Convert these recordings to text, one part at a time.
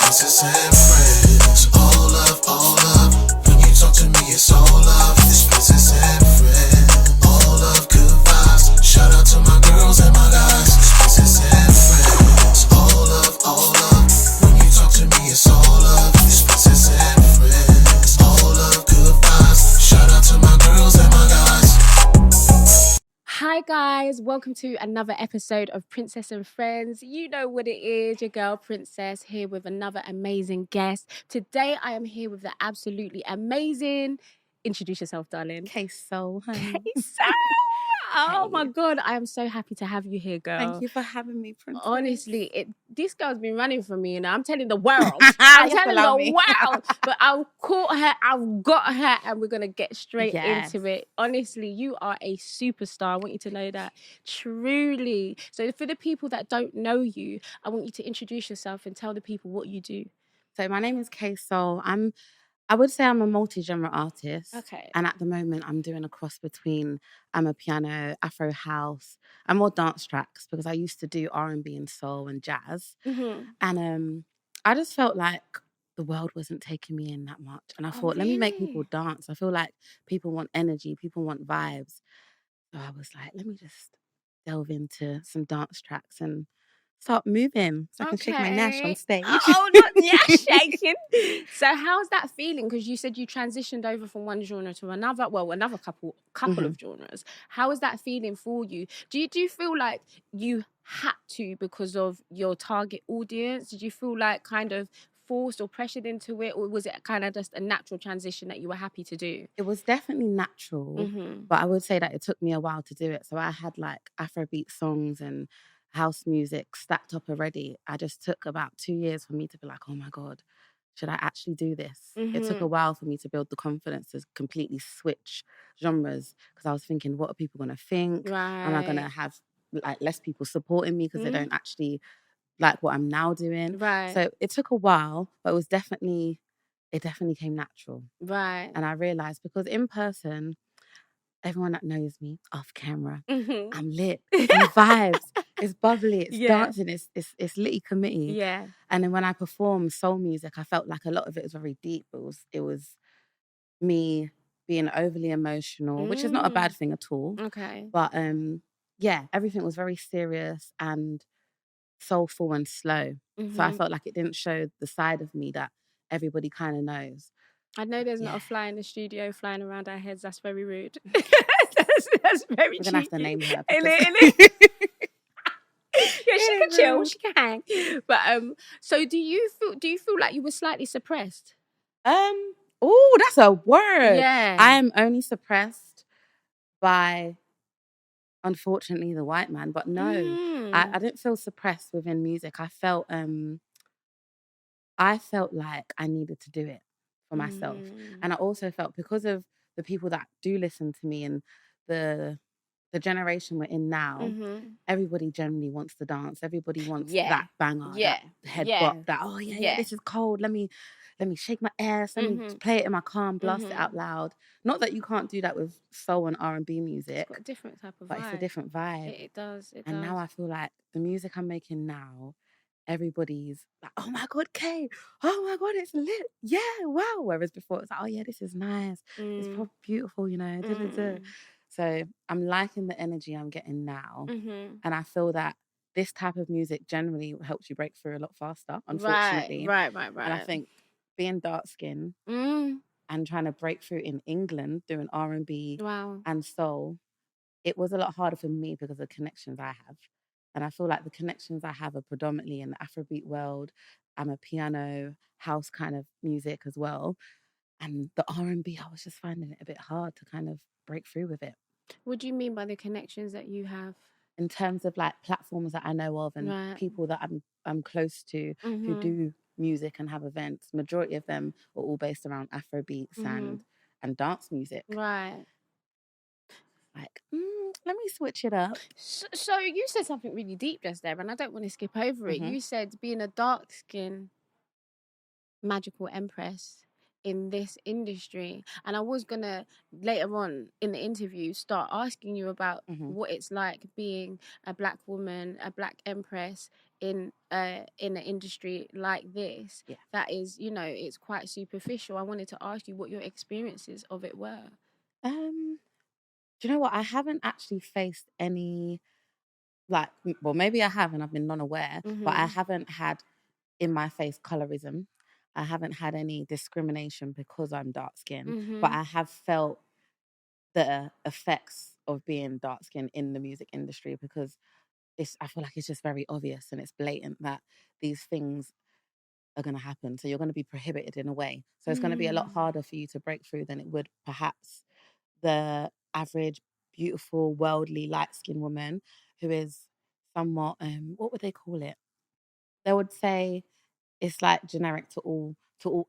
Princess and friends. All love, all love. When you talk to me, it's all love. It's princess and friends. All love, good vibes. Shout out to my girls and my guys. It's princess and friends. All love, all love. When you talk to me, it's all love. It's princess and friends. All love, good vibes. Shout out to my girls and my guys. Hi guys, welcome to another episode of Princess and Friends. You know what it is, your girl Princess here with another amazing guest. Today I am here with the absolutely amazing, introduce yourself darling. Ksoul, honey. Ksoul! Oh Hey. my God, I am so happy to have you here, girl. Thank you for having me, Princess. Honestly, this girl's been running from me, I'm telling the world. You I'm have to telling love the me. world. But I've caught her, I've got her, and we're going to get straight Yes. into it. Honestly, you are a superstar. I want you to know that. Truly. So for the people that don't know you, I want you to introduce yourself and tell the people what you do. So my name is Ksoul. I would say I'm a multi-genre artist. Okay. And at the moment, I'm doing a cross between Amapiano, Afro house, and more dance tracks because I used to do R&B and soul and jazz. Mm-hmm. And I just felt like the world wasn't taking me in that much. And I thought, let me make people dance. I feel like people want energy, people want vibes. So I was like, let me just delve into some dance tracks and start moving so I can shake my nash on stage. Oh, not nash shaking. So how's that feeling? Because you said you transitioned over from one genre to another. Well, another couple of genres. How is that feeling for you? Do you feel like you had to because of your target audience? Did you feel like kind of forced or pressured into it, or was it kind of just a natural transition that you were happy to do? It was definitely natural, but I would say that it took me a while to do it. So I had like Afrobeat songs and house music stacked up already. I just took about 2 years for me to be like, oh my God, should I actually do this? It took a while for me to build the confidence to completely switch genres because I was thinking, what are people going to think? Right. Am I going to have like less people supporting me because they don't actually like what I'm now doing? Right. So it took a while, but it definitely came natural. Right. And I realized because in person, everyone that knows me off camera, I'm lit. I'm vibes. It's bubbly. It's dancing. It's litty committee. Yeah. And then when I perform soul music, I felt like a lot of it was very deep. It was me being overly emotional, which is not a bad thing at all. Okay. But yeah, everything was very serious and soulful and slow. So I felt like it didn't show the side of me that everybody kind of knows. I know there's not a fly in the studio flying around our heads. That's very rude. that's very We're going to have to cheeky. name her. Yeah, she can chill. She can hang. But so do you feel like you were slightly suppressed? Oh, that's a word. Yeah. I am only suppressed by, unfortunately, the white man. But no, I didn't feel suppressed within music. I felt like I needed to do it for myself. And I also felt because of the people that do listen to me and the generation we're in now, everybody generally wants to dance. Everybody wants that banger, that head bop, that, oh yeah, this is cold. Let me shake my ass. Let me play it in my car and blast it out loud. Not that you can't do that with soul and R&B music. It's got a different type of vibe. But it's a different vibe. It does. And now I feel like the music I'm making now, everybody's like, oh my God, Kay, oh my God, it's lit. Yeah, wow. Whereas before it was like, oh yeah, this is nice. It's probably beautiful, you know. So I'm liking the energy I'm getting now. And I feel that this type of music generally helps you break through a lot faster, unfortunately. Right. And I think being dark-skinned and trying to break through in England doing R&B and soul, it was a lot harder for me because of the connections I have. And I feel like the connections I have are predominantly in the Afrobeat world. I'm a piano, house kind of music as well. And the R&B, I was just finding it a bit hard to kind of break through with it. What do you mean by the connections that you have? In terms of like platforms that I know of and people that I'm close to who do music and have events, majority of them are all based around Afrobeats and dance music. Right. Like, let me switch it up. So you said something really deep just there, and I don't want to skip over it. You said being a dark-skinned magical empress in this industry, and I was gonna later on in the interview start asking you about what it's like being a black woman, a black empress in an industry like this Yeah. that is, you know, it's quite superficial. I wanted to ask you what your experiences of it were. Do you know what? I haven't actually faced any, like, well, maybe I have and I've been non-aware, but I haven't had in my face colorism. I haven't had any discrimination because I'm dark skinned, but I have felt the effects of being dark skinned in the music industry, because I feel like it's just very obvious and it's blatant that these things are going to happen. So you're going to be prohibited in a way. So it's going to be a lot harder for you to break through than it would perhaps the average, beautiful, worldly, light-skinned woman who is somewhat, what would they call it? They would say it's like generic to all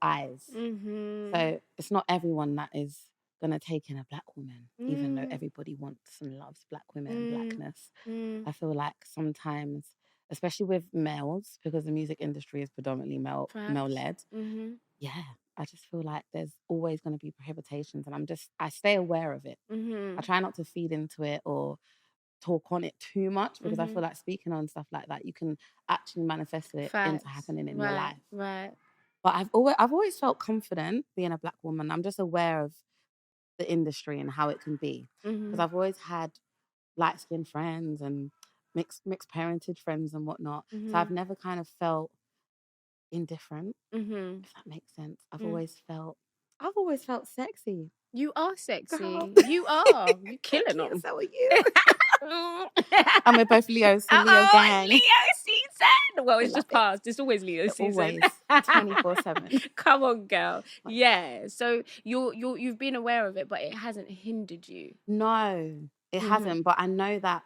eyes. So it's not everyone that is going to take in a black woman, even though everybody wants and loves black women and blackness. I feel like sometimes, especially with males, because the music industry is predominantly male-led, yeah, I just feel like there's always going to be prohibitions, and I stay aware of it. I try not to feed into it or talk on it too much, because I feel like speaking on stuff like that, you can actually manifest it into happening in your life. Right. But I've always felt confident being a black woman. I'm just aware of the industry and how it can be, because I've always had light-skinned friends and mixed parentage friends and whatnot. So I've never kind of felt indifferent, if that makes sense. I've always felt sexy. You are sexy. Girl. You are. You killing them. So are you. And we're both Leos, so Leo gang. Leo season. Well, it's just love it. past. It's always Leo season. Always 24/7. Come on, girl. Yeah. So you've been aware of it, but it hasn't hindered you. No, it hasn't. But I know that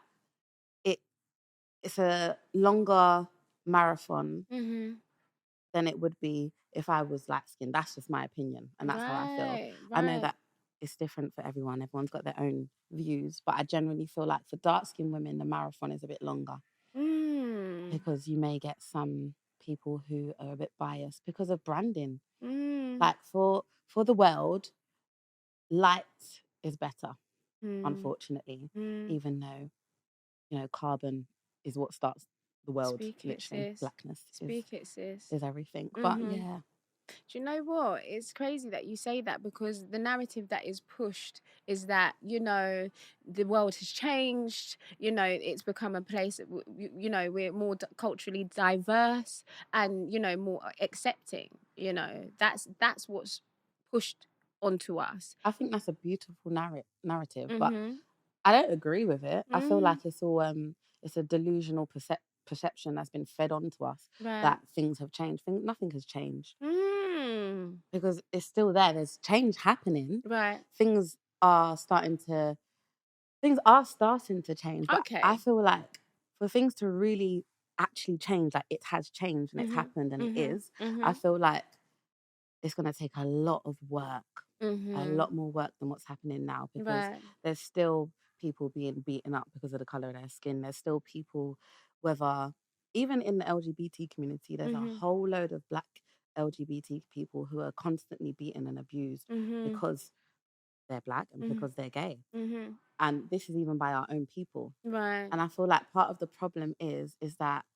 it's a longer marathon than it would be if I was light skinned. That's just my opinion, and that's how I feel. Right. I know that it's different for everyone. Everyone's got their own views, but I generally feel like for dark skinned women, the marathon is a bit longer, because you may get some people who are a bit biased because of branding. Like for the world, light is better, unfortunately, even though, you know, carbon is what starts the world. Speak it, literally, sis. blackness Speak it, sis. is everything. But yeah. Do you know what? It's crazy that you say that, because the narrative that is pushed is that, you know, the world has changed, you know, it's become a place, you know, we're more culturally diverse and, you know, more accepting, you know, that's what's pushed onto us. I think that's a beautiful narrative, but I don't agree with it. I feel like it's all it's a delusional perception that's been fed onto us, that things have changed. Nothing has changed, because it's still there. There's change happening. Right. Things are starting to change. But Okay. I feel like for things to really actually change, like it has changed and it's happened and it is, I feel like it's going to take a lot of work, a lot more work than what's happening now, because there's still people being beaten up because of the colour of their skin. There's still people, whether even in the LGBT community, there's a whole load of black LGBT people who are constantly beaten and abused because they're black and because they're gay. And this is even by our own people. Right. And I feel like part of the problem is that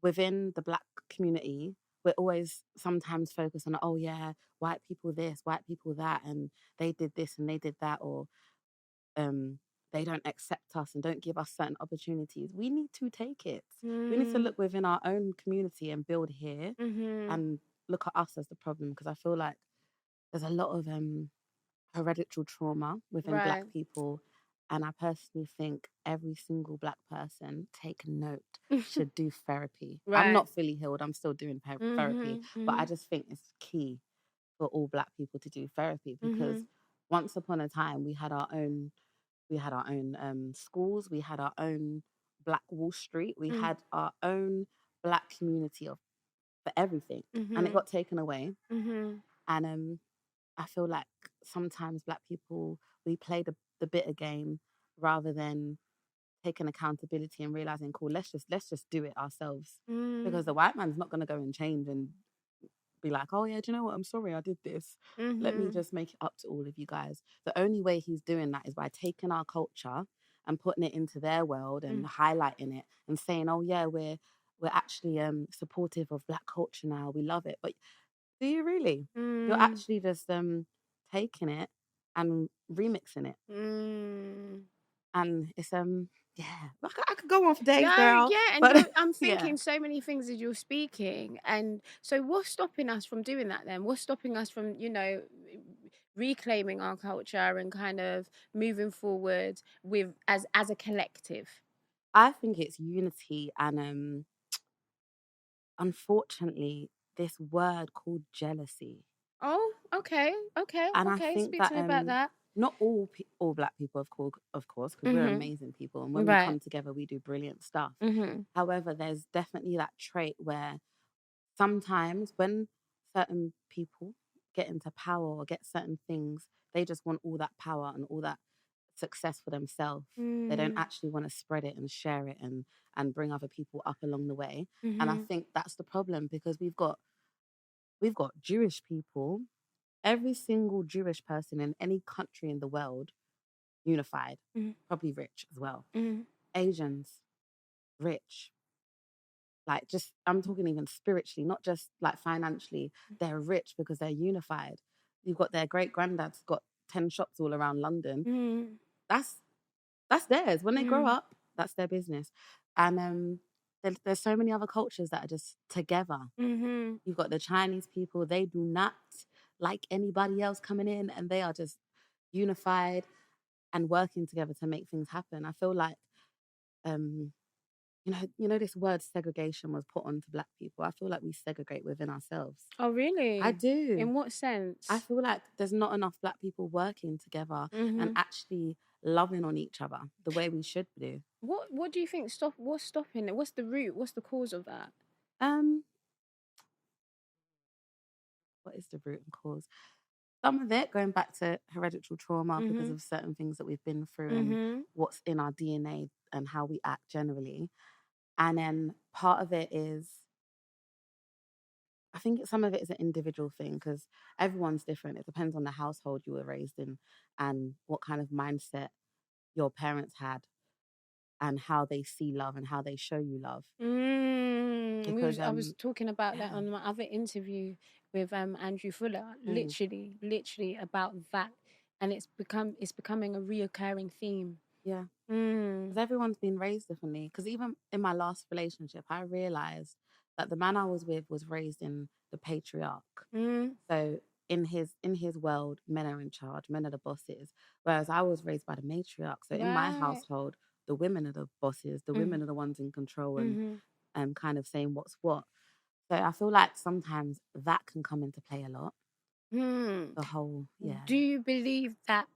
within the black community, we're always sometimes focused on, oh yeah, white people this, white people that, and they did this and they did that, or they don't accept us and don't give us certain opportunities. We need to take it. We need to look within our own community and build here, and look at us as the problem, because I feel like there's a lot of hereditary trauma within black people. And I personally think every single black person, take note, should do therapy. I'm not fully healed. I'm still doing therapy. But I just think it's key for all black people to do therapy, because once upon a time we had our own schools, we had our own Black Wall Street, we had our own black community for everything, and it got taken away. And I feel like sometimes black people, we play the bitter game rather than taking accountability and realizing, cool, let's just do it ourselves, because the white man's not going to go and change and be like, oh yeah, do you know what, I'm sorry I did this, let me just make it up to all of you guys. The only way he's doing that is by taking our culture and putting it into their world and highlighting it and saying, oh yeah, we're we're actually supportive of Black culture now. We love it. But do you really? You're Mm. actually just taking it and remixing it. And it's yeah, I could go on for days, No, girl. yeah, and But I'm yeah, thinking so many things as you're speaking. And so what's stopping us from doing that then? What's stopping us from, reclaiming our culture and kind of moving forward with as a collective? I think it's unity and unfortunately this word called jealousy. Oh, okay, okay, And I okay. think Speak that to me about that. not all Black people, of course, because we're Mhm. amazing people, and when we Right. come together, we do brilliant stuff. Mhm. However, there's definitely that trait where sometimes when certain people get into power or get certain things, they just want all that power and all that success for themselves. They don't actually want to spread it and share it and bring other people up along the way. And I Mhm. think that's the problem because we've got Jewish people, every single Jewish person in any country in the world unified, Mhm. probably rich as well. Mhm. Asians, rich. Like just I'm talking even spiritually, not just like financially. They're rich because they're unified. You've got their great granddad's got 10 shops all around London. Mhm. That's that's theirs. When they grow Mhm. up, that's their business. And there's so many other cultures that are just together. Mhm. You've got the Chinese people, they do not like anybody else coming in and they are just unified and working together to make things happen. I feel like um this word segregation was put onto Black people. I feel like we segregate within ourselves. Oh, I really? do. In what I sense? feel like there's not enough Black people working together and Mhm. actually loving on each other the way we should do. What do you think what's stopping it? What's the root? What's the cause of that? Um, what is the root and cause? Some of it going back to hereditary trauma because Mhm. of certain things that we've been through and Mhm. what's in our DNA and how we act generally. And then part of it is, I think some of it is an individual thing because everyone's different. It depends on the household you were raised in and what kind of mindset your parents had and how they see love and how they show you love. Because I was talking about that yeah, on my other interview with Andrew Fuller. mm, Literally about that, and it's becoming a reoccurring theme. yeah. Mm. Because everyone's been raised differently. Because even in my last relationship, I realized that the man I was with was raised in the patriarch. Mm. So in his world, men are in charge, men are the bosses. Whereas I was raised by the matriarch. So in my Right. household, the women are the bosses, the Mm. women are the ones in control Mhm. and kind of saying what's what. So I feel like sometimes that can come into play a lot. Hmm. The whole, yeah. Do you believe that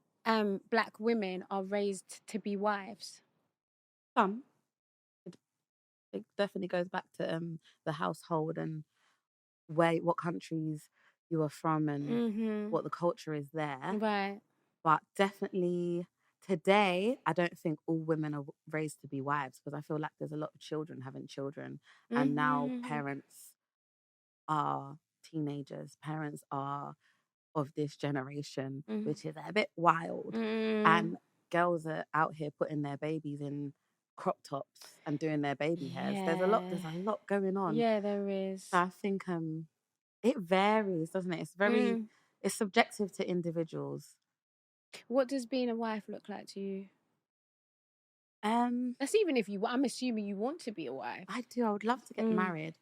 Black women are raised to be wives? Some. It definitely goes back to the household and what countries you are from and Mhm. what the culture is there. Right. But definitely today, I don't think all women are raised to be wives because I feel like there's a lot of children having children, and now Mhm. parents are teenagers. Parents are of this generation, Mhm. which is a bit wild. Mm. And girls are out here putting their babies in crop tops and doing their baby hairs. There's a lot. Yeah. There's a lot going on. Yeah, there is. So I think it varies, doesn't it? Mm. It's subjective to individuals. What does being a wife look like to you? Um, That's even if I'm assuming you want to be a wife. I do. I would love to get Mm. married,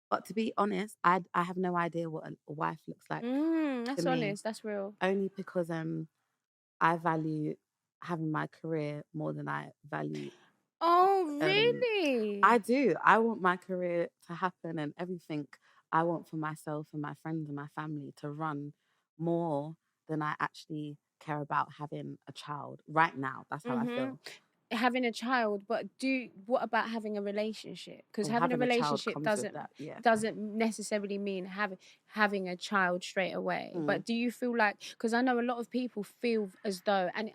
but to be honest, I have no idea what a wife looks like to That's me. honest. That's real. Only because I value having my career more than I value. Oh, Um, really? I do. I want my career to happen and everything I want for myself and my friends and my family to run more than I actually care about having a child right now. That's how I Mhm. feel. Having a child, but what about having a relationship? Because Or having a having a child relationship comes with that. Yeah. doesn't necessarily mean having a child straight away. Mm. But do you feel like, because I know a lot of people feel as though, and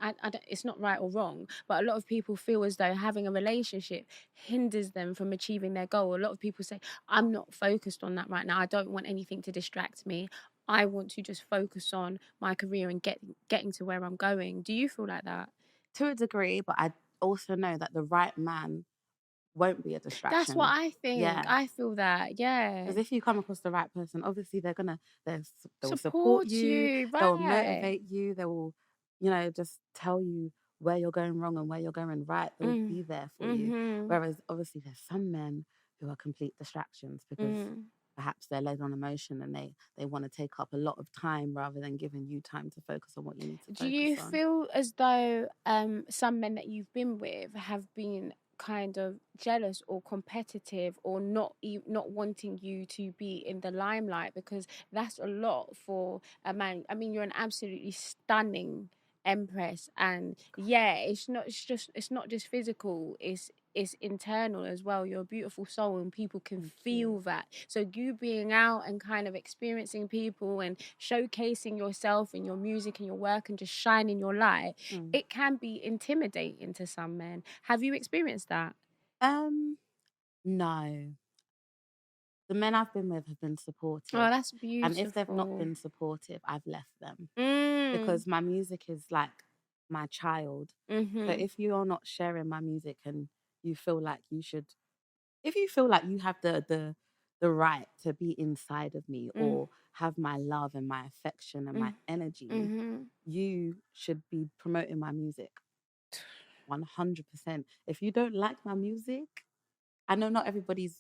it's not right or wrong, but a lot of people feel as though having a relationship hinders them from achieving their goal. A lot of people say, I'm not focused on that right now. I don't want anything to distract me. I want to just focus on my career and getting to where I'm going. Do you feel like that? To a degree, but I also know that the right man won't be a distraction. That's what I think. Yeah. I feel that. Yeah. Because if you come across the right person, obviously they'll support Support you, you, they'll right. motivate you, they will, just tell you where you're going wrong and where you're going right. They'll be there for you. Whereas obviously there's some men who are complete distractions because perhaps they're led on emotion and they want to take up a lot of time rather than giving you time to focus on what you need to focus on. Do you feel as though some men that you've been with have been kind of jealous or competitive or not wanting you to be in the limelight? Because that's a lot for a man. I mean, you're an absolutely stunning empress, and yeah, it's not just physical, it's internal as well. You're a beautiful soul and people can feel that. So you being out and kind of experiencing people and showcasing yourself and your music and your work and just shining your light, it can be intimidating to some men. Have you experienced that? No. The men I've been with have been supportive. Oh, that's beautiful. And if they've not been supportive, I've left them. Because my music is like my child. So if you are not sharing my music and you feel like you should, if you feel like you have the right to be inside of me or have my love and my affection and my energy, you should be promoting my music 100%. If you don't like my music, I know not everybody's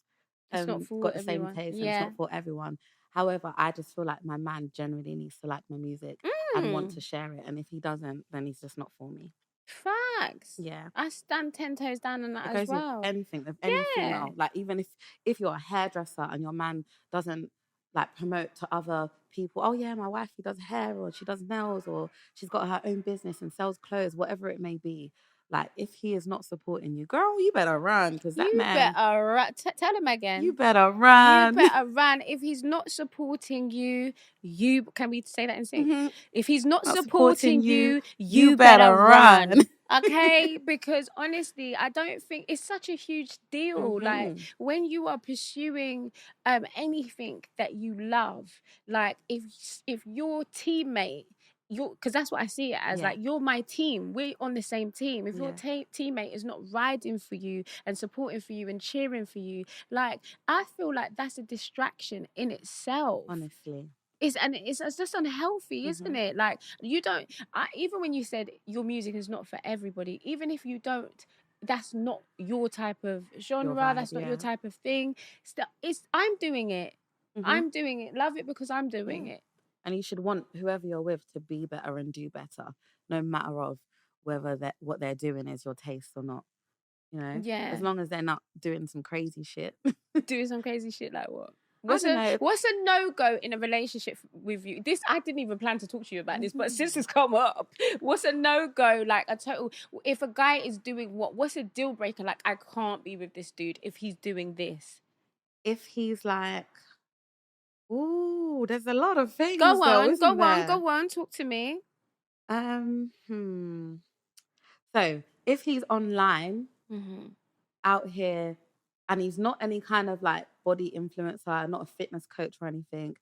it's not for got the everyone. same taste and Yeah. it's not for everyone. However, I just feel like my man generally needs to like my music and want to share it. And if he doesn't, then he's just not for me. Facts. Yeah. I stand 10 toes down on that It goes as well. with anything, with any female. Like even if you're a hairdresser and your man doesn't like promote to other people, oh yeah, my wife, she does hair or she does nails or she's got her own business and sells clothes, whatever it may be. Like if he is not supporting you, girl, you better run because that man. You better run. Tell him again. You better run. You better run. If he's not supporting you, can we say that in sync? If he's not supporting you, you better run. Okay, because honestly, I don't think it's such a huge deal. Like when you are pursuing anything that you love, like if your teammate, because that's what I see it as, like you're my team, we're on the same team. If your teammate is not riding for you and supporting for you and cheering for you, like I feel like that's a distraction in itself. Honestly. It's just unhealthy, isn't it? Like you don't. Even when you said your music is not for everybody, even if you don't, that's not your type of genre. Vibe, that's not your type of thing. I'm doing it. I'm doing it. Love it because I'm doing it. And you should want whoever you're with to be better and do better, no matter of whether what they're doing is your taste or not. You know, as long as they're not doing some crazy shit. Doing some crazy shit like what? What's a no-go in a relationship with you? This, I didn't even plan to talk to you about this, but since it's come up, what's a no-go? Like a total, if a guy is doing what's a deal breaker? Like, I can't be with this dude if he's doing this. If he's like, ooh, there's a lot of things. Go on, talk to me. So if he's online, out here, and he's not any kind of like body influencer, not a fitness coach or anything,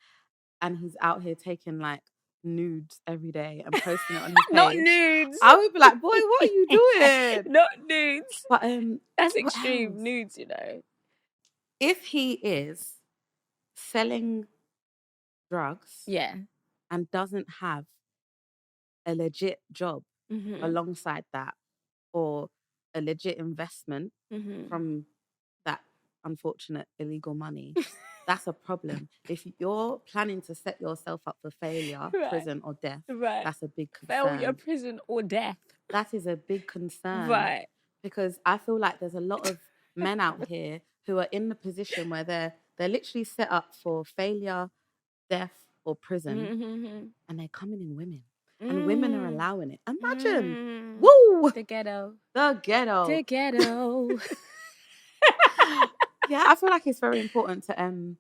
and he's out here taking like nudes every day and posting it on his page. Not nudes. I would be like, boy, what are you doing? Not nudes. But that's extreme. Nudes, you know. If he is selling drugs, and doesn't have a legit job alongside that, or a legit investment from that unfortunate illegal money, that's a problem. If you're planning to set yourself up for failure, prison or death, that's a big concern. Failure, prison or death. That is a big concern. Right. Because I feel like there's a lot of men out here who are in the position where they're literally set up for failure, death or prison, and they're coming in women. And women are allowing it. Imagine. Woo! The ghetto. Yeah, I feel like it's very important to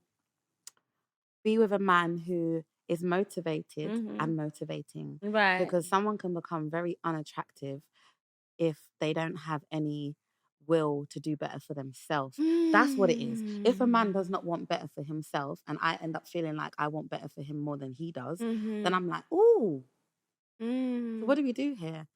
be with a man who is motivated and motivating. Right. Because someone can become very unattractive if they don't have any will to do better for themselves. That's what it is. If a man does not want better for himself and I end up feeling like I want better for him more than he does, then I'm like, ooh. So what do we do here?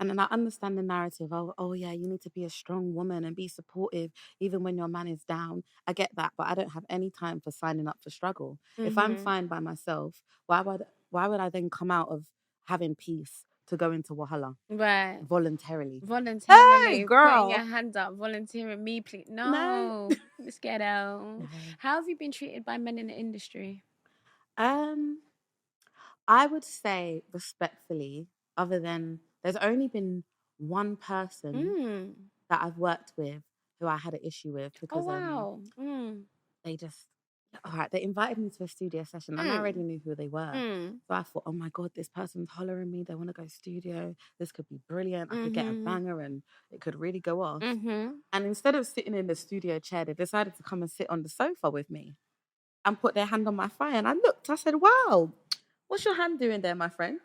And then I understand the narrative. Oh yeah, you need to be a strong woman and be supportive even when your man is down. I get that, but I don't have any time for signing up for struggle. If I'm fine by myself, why would I then come out of having peace to go into Wahala Right. voluntarily? Voluntarily Hey, putting your girl. hand up, volunteering me, please. No. No, let's get out. No. How have you been treated by men in the industry? I would say respectfully, other than there's only been one person that I've worked with who I had an issue with Oh because wow. they just all right, they invited me to a studio session and I already knew who they were. So I thought, oh my God, this person's hollering me. They want to go studio. This could be brilliant. I could get a banger and it could really go off. And instead of sitting in the studio chair, they decided to come and sit on the sofa with me and put their hand on my thigh. And I looked, I said, wow, what's your hand doing there, my friend?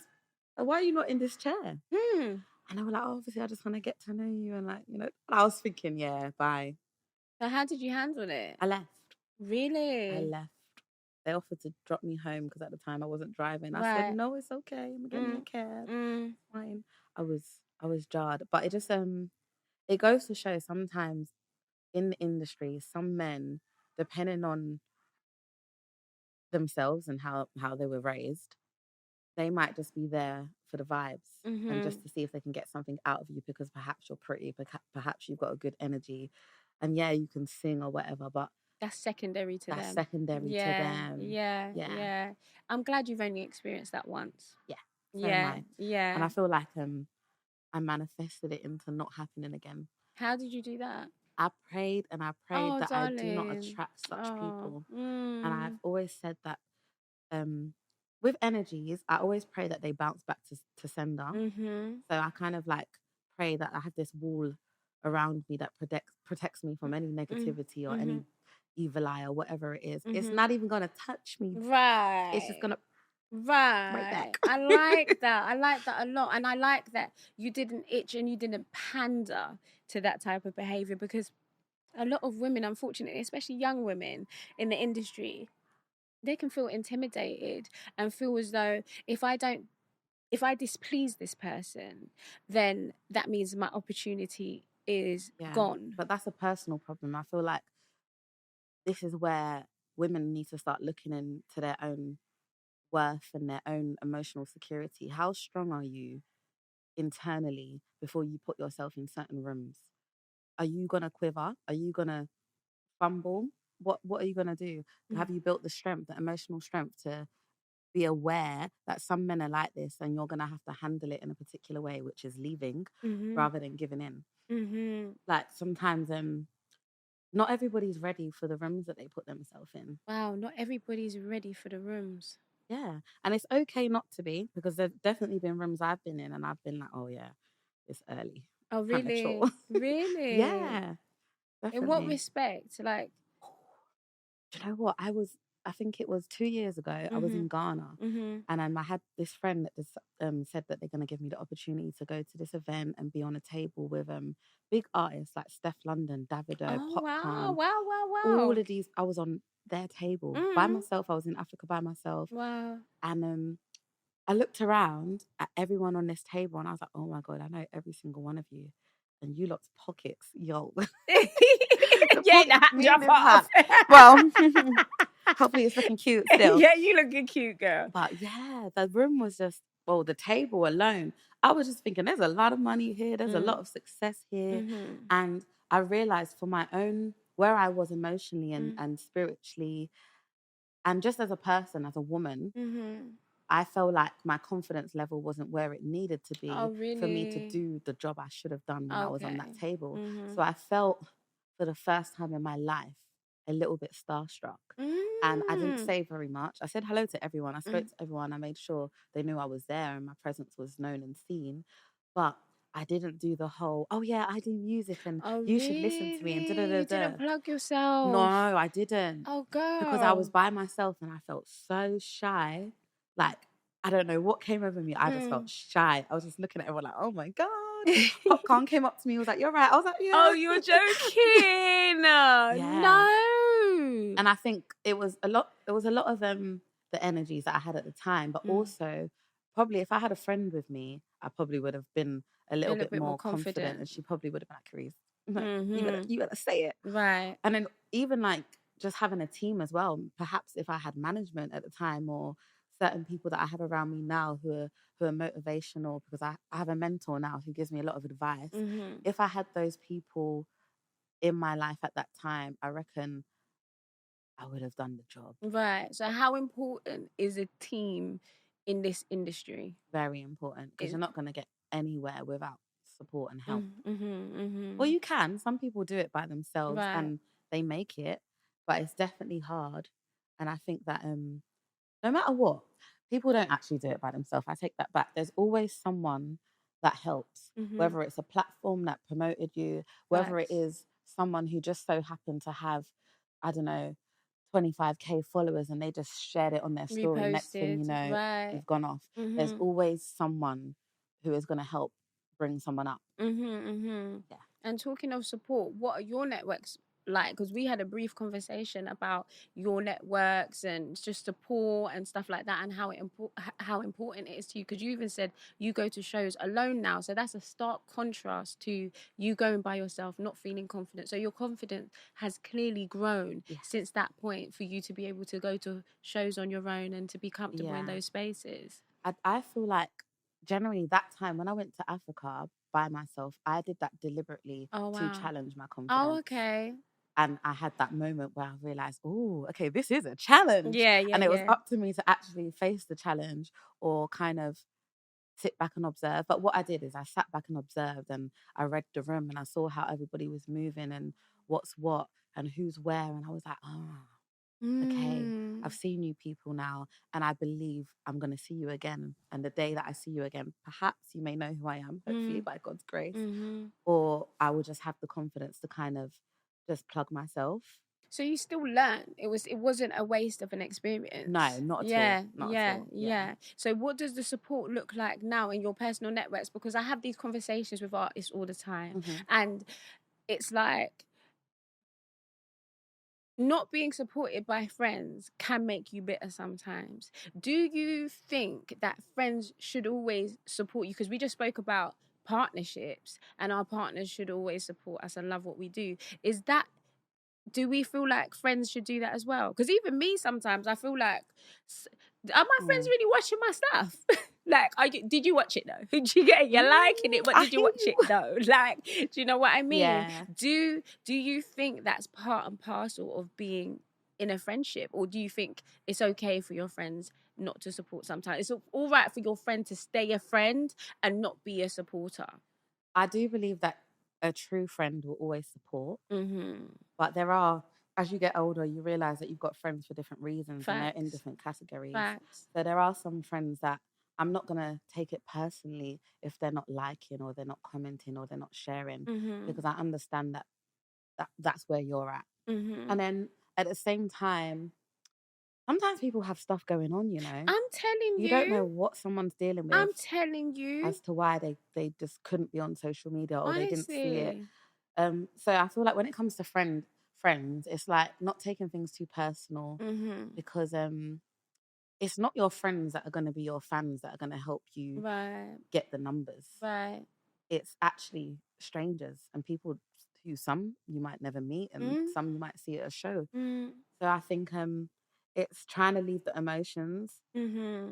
Why are you not in this chair? And they were like, oh, obviously, I just want to get to know you. And like, you know, I was thinking, yeah, bye. So how did you handle it? I left. Really? I left. They offered to drop me home because at the time I wasn't driving. I Right. said, no, it's okay. I'm getting a cab. Fine. I was jarred. But it just it goes to show sometimes in the industry, some men, depending on themselves and how they were raised, they might just be there for the vibes and just to see if they can get something out of you because perhaps you're pretty, perhaps you've got a good energy, and yeah, you can sing or whatever, but That's secondary to them. that's secondary to them. Yeah. I'm glad you've only experienced that once. Yeah. So am I. Yeah. And I feel like I manifested it into not happening again. How did you do that? I prayed and I prayed that I do not darling. attract such people. And I've always said that with energies, I always pray that they bounce back to sender. So I kind of like pray that I have this wall around me that protects me from any negativity or any evil eye or whatever it is. It's not even gonna touch me. Right. It's just gonna right back. I like that. I like that a lot. And I like that you didn't itch and you didn't pander to that type of behavior, because a lot of women, unfortunately, especially young women in the industry, they can feel intimidated and feel as though if I displease this person, then that means my opportunity is gone. But that's a personal problem. I feel like this is where women need to start looking into their own worth and their own emotional security. How strong are you internally before you put yourself in certain rooms? Are you gonna quiver? Are you gonna fumble? What are you gonna do? Have you built the strength, the emotional strength to be aware that some men are like this and you're gonna have to handle it in a particular way, which is leaving rather than giving in? Like sometimes not everybody's ready for the rooms that they put themselves in. Wow, not everybody's ready for the rooms. Yeah. And it's okay not to be, because there's definitely been rooms I've been in and I've been like, oh yeah, it's early. Oh really? Really? Yeah. Definitely. In what respect? Like, do you know what? I think it was 2 years ago, I was in Ghana and I had this friend that just said that they're going to give me the opportunity to go to this event and be on a table with big artists like Steph London, Davido, Popcorn. Wow. All of these, I was on their table by myself. I was in Africa by myself. Wow. And I looked around at everyone on this table and I was like, oh my God, I know every single one of you. And you lot's pockets, yo. Well, hopefully it's looking cute still. Yeah, you looking cute, girl. But yeah, the room was just, well, the table alone, I was just thinking there's a lot of money here. There's a lot of success here. And I realized for my own, where I was emotionally and spiritually, and just as a person, as a woman, I felt like my confidence level wasn't where it needed to be for me to do the job I should have done when I was on that table. So I felt for the first time in my life a little bit starstruck. And I didn't say very much. I said hello to everyone. I spoke to everyone. I made sure they knew I was there and my presence was known and seen. But I didn't do the whole, oh yeah, I do music and you should listen to me and You didn't plug yourself. No, I didn't. Oh, girl. Because I was by myself and I felt so shy. Like, I don't know what came over me. I just felt shy. I was just looking at everyone like, oh my God. Popcorn came up to me. He was like, you're right. I was like, yeah. Oh, you're joking. No. And I think it was a lot of the energies that I had at the time, but also probably if I had a friend with me, I probably would have been a little little bit bit more more confident, confident. and she probably would have been like, Reese, Mm-hmm. you gotta say it. Right. And then even like just having a team as well, perhaps if I had management at the time or certain people that I have around me now who are motivational, because I have a mentor now who gives me a lot of advice. Mm-hmm. If I had those people in my life at that time, I reckon I would have done the job. Right. So how important is a team in this industry? Very important, because you're not going to get anywhere without support and help. Mm-hmm, mm-hmm. Well, you can. Some people do it by themselves Right. and they make it, but it's definitely hard. And I think that no matter what, people don't actually do it by themselves. I take that back. There's always someone that helps, Mm-hmm. whether it's a platform that promoted you, whether it Facts. is someone who just so happened to have, I don't know, 25K followers and they just shared it on their story. Next thing you Reposted. know, Right. you've gone off. There's Mm-hmm. always someone who is going to help bring someone up. Mm-hmm. Mm-hmm. Yeah. And talking of support, what are your networks like? Because we had a brief conversation about your networks and just support and stuff like that, and how important it is to you. Because you even said you go to shows alone now, so that's a stark contrast to you going by yourself, not feeling confident. So your confidence has clearly grown since that point for you to be able to go to shows on your own and to be comfortable in those spaces. I feel like generally that time when I went to Africa by myself, I did that deliberately Oh to wow. challenge my Oh confidence. okay. And I had that moment where I realized, oh, okay, this is a challenge. Yeah, yeah, And it was yeah. up to me to actually face the challenge or kind of sit back and observe. But what I did is I sat back and observed and I read the room and I saw how everybody was moving and what's what and who's where. And I was like, okay, I've seen you people now, and I believe I'm going to see you again. And the day that I see you again, perhaps you may know who I am, hopefully by God's grace, or I will just have the confidence to kind of just plug myself. So you still learn. It wasn't a waste of an experience. No, not at all. Not at all. Yeah. So what does the support look like now in your personal networks? Because I have these conversations with artists all the time, and it's like not being supported by friends can make you bitter sometimes. Do you think that friends should always support you? Because we just spoke about partnerships and our partners should always support us and love what we do. Do we feel like friends should do that as well? Because even me, sometimes I feel like, are my friends really watching my stuff? Like, did you watch it though? Did you get it? You're liking it, but did you watch it though? Like, do you know what I mean? Yeah. Do you think that's part and parcel of being in a friendship, or do you think it's okay for your friends not to support sometimes? It's all right for your friend to stay a friend and not be a supporter. I do believe that a true friend will always support, but there are, as you get older, you realize that you've got friends for different reasons and they're in different categories. So there are some friends that I'm not going to take it personally if they're not liking or they're not commenting or they're not sharing, because I understand that's where you're at. And then at the same time, sometimes people have stuff going on, you know. I'm telling you. You don't know what someone's dealing with. I'm telling you. As to why they just couldn't be on social media or they didn't see it. So I feel like when it comes to friends, it's like not taking things too personal, because it's not your friends that are going to be your fans that are going to help you get the numbers. Right. It's actually strangers and people who some you might never meet and some you might see at a show. So I think it's trying to leave the emotions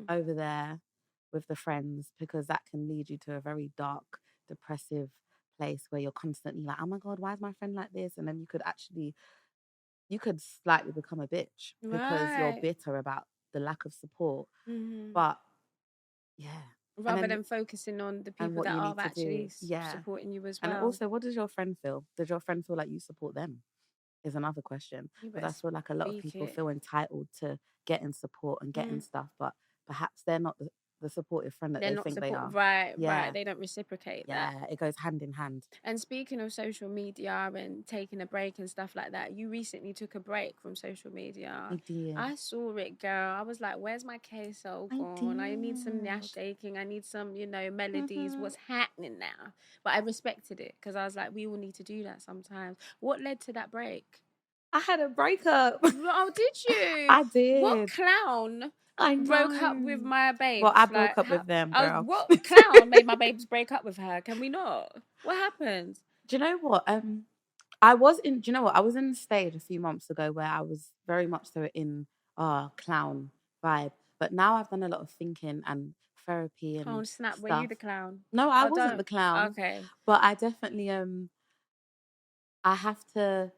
over there with the friends, because that can lead you to a very dark, depressive place where you're constantly like, oh my God, why is my friend like this? And then you could slightly become a bitch because you're bitter about the lack of support. But yeah. Rather than focusing on the people that are actually supporting you as well. And also, what does your friend feel? Does your friend feel like you support them? Is another question. Because I feel like a lot of people feel entitled to getting support and getting stuff, but perhaps they're not the supportive friend that they think they are. Right. They don't reciprocate that. Yeah, it goes hand in hand. And speaking of social media and taking a break and stuff like that, you recently took a break from social media. I did. I saw it, girl. I was like, where's my Ksoul gone? I need some nash shaking. I need some, melodies. What's happening now? But I respected it because I was like, we all need to do that sometimes. What led to that break? I had a breakup. Oh, did you? I did. What clown broke up with my babes? Well, I broke up with them, girl. What clown made my babes break up with her? Can we not? What happened? Do you know what? I was in. Do you know what? I was in the stage a few months ago where I was very much so in clown vibe. But now I've done a lot of thinking and therapy and Oh snap! stuff. Were you the clown? No, I Oh, wasn't don't. the clown. Okay. But I definitely I have to